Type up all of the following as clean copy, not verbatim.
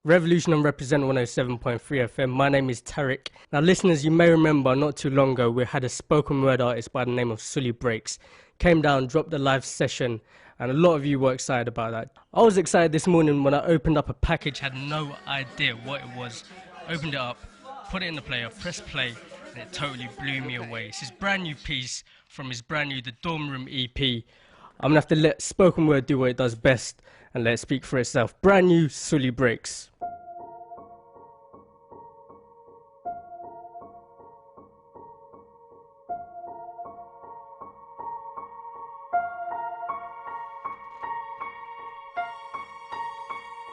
Revolution and Represent 107.3 FM. My name is Tarek. Now, listeners, you may remember not too long ago we had a spoken word artist by the name of Sully Breaks. Came down, dropped a live session, and a lot of you were excited about that. I was excited this morning when I opened up a package, had no idea what it was. Opened it up, put it in the player, pressed play, and it totally blew me away. It's his brand new piece from his brand new The Dorm Room EP. I'm gonna have to let spoken word do what it does best and let it speak for itself. Brand new Sully Breaks.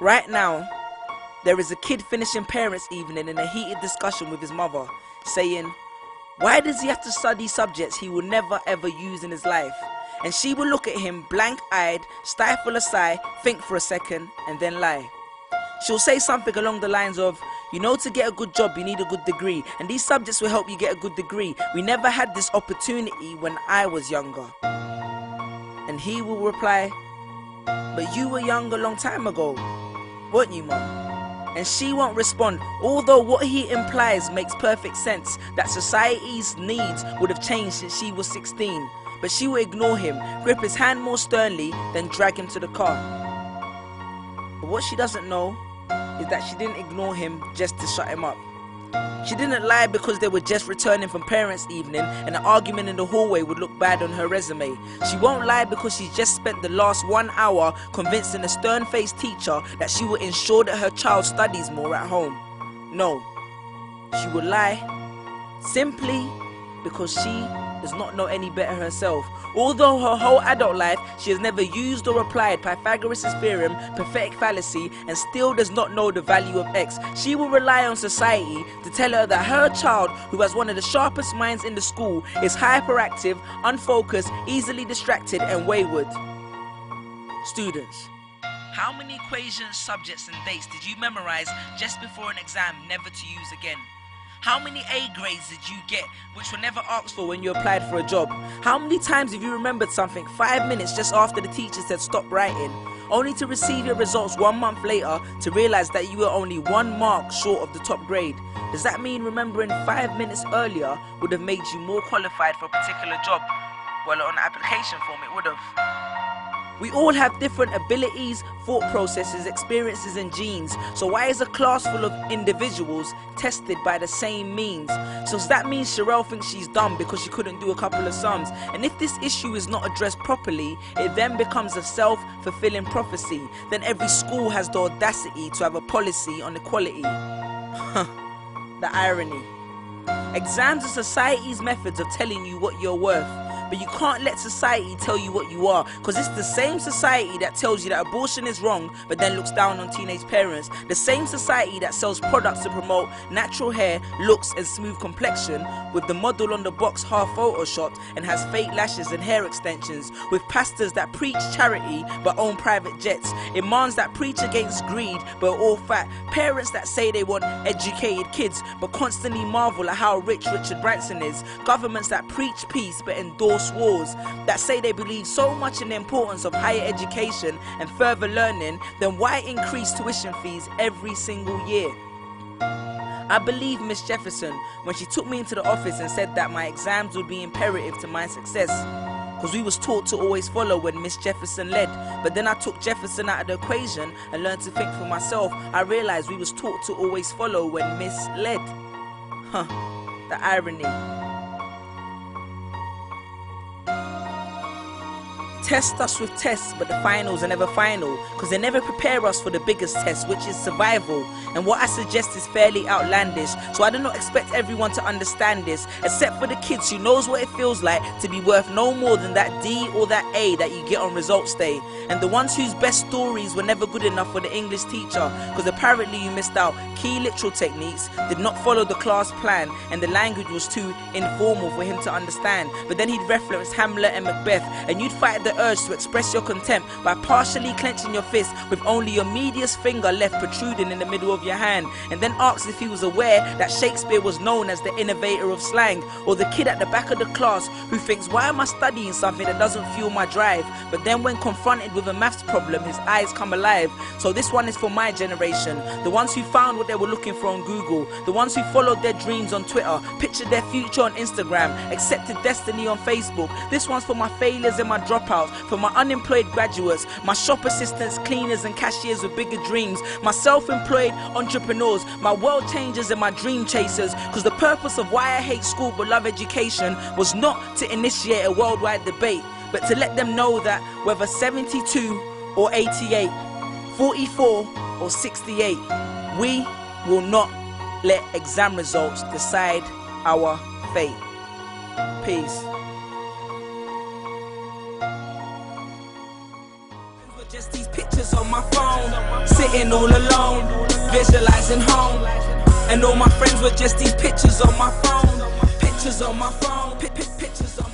Right now, there is a kid finishing parents' evening in a heated discussion with his mother, saying, why does he have to study subjects he will never ever use in his life? And she will look at him blank-eyed, stifle a sigh, think for a second, and then lie. She'll say something along the lines of, you know, to get a good job you need a good degree, and these subjects will help you get a good degree. We never had this opportunity when I was younger. And he will reply, but you were young a long time ago, weren't you, Mum? And she won't respond, although what he implies makes perfect sense, that society's needs would have changed since she was 16. But she will ignore him, grip his hand more sternly, then drag him to the car. But what she doesn't know is that she didn't ignore him just to shut him up. She didn't lie because they were just returning from parents' evening and an argument in the hallway would look bad on her resume. She won't lie because she's just spent the last 1 hour convincing a stern-faced teacher that she will ensure that her child studies more at home. No, she will lie simply because she does not know any better herself. Although her whole adult life she has never used or applied Pythagoras' theorem, pathetic fallacy, and still does not know the value of x, she will rely on society to tell her that her child, who has one of the sharpest minds in the school, is hyperactive, unfocused, easily distracted, and wayward. Students, how many equations, subjects, and dates did you memorize just before an exam never to use again? How many A grades did you get which were never asked for when you applied for a job? How many times have you remembered something 5 minutes just after the teacher said stop writing, only to receive your results 1 month later to realize that you were only 1 mark short of the top grade? Does that mean remembering 5 minutes earlier would have made you more qualified for a particular job? Well, on the application form it would have. We all have different abilities, thought processes, experiences and genes. So why is a class full of individuals tested by the same means? So does that mean Sherelle thinks she's dumb because she couldn't do a couple of sums? And if this issue is not addressed properly, it then becomes a self-fulfilling prophecy. Then every school has the audacity to have a policy on equality. The irony. Exams are society's methods of telling you what you're worth. But you can't let society tell you what you are, because it's the same society that tells you that abortion is wrong but then looks down on teenage parents. The same society that sells products to promote natural hair, looks and smooth complexion, with the model on the box half photoshopped and has fake lashes and hair extensions, with pastors that preach charity but own private jets, imams that preach against greed but are all fat, parents that say they want educated kids but constantly marvel at how rich Richard Branson is, governments that preach peace but endorse wars, that say they believe so much in the importance of higher education and further learning, then why increase tuition fees every single year? I believe Miss Jefferson when she took me into the office and said that my exams would be imperative to my success, because we was taught to always follow when Miss Jefferson led. But then I took Jefferson out of the equation and learned to think for myself. I realized we was taught to always follow when Miss led. The irony. Test us with tests, but the finals are never final, because they never prepare us for the biggest test, which is survival. And what I suggest is fairly outlandish, so I do not expect everyone to understand this, except for the kids who knows what it feels like to be worth no more than that D or that A that you get on results day, and the ones whose best stories were never good enough for the English teacher, because apparently you missed out key literal techniques, did not follow the class plan, and the language was too informal for him to understand. But then he'd reference Hamlet and Macbeth, and you'd fight the urge to express your contempt by partially clenching your fist with only your medius finger left protruding in the middle of your hand, and then asks if he was aware that Shakespeare was known as the innovator of slang, or the kid at the back of the class who thinks, why am I studying something that doesn't fuel my drive? But then when confronted with a maths problem, his eyes come alive. So this one is for my generation, the ones who found what they were looking for on Google, the ones who followed their dreams on Twitter, pictured their future on Instagram, accepted destiny on Facebook. This one's for my failures and my dropouts, for my unemployed graduates, my shop assistants, cleaners and cashiers with bigger dreams, my self-employed entrepreneurs, my world changers and my dream chasers. Because the purpose of why I hate school but love education was not to initiate a worldwide debate, but to let them know that whether 72 or 88, 44 or 68, we will not let exam results decide our fate. Peace. Just these pictures on my phone, sitting all alone, visualizing home. And all my friends were just these pictures on my phone, pictures on my phone, pictures on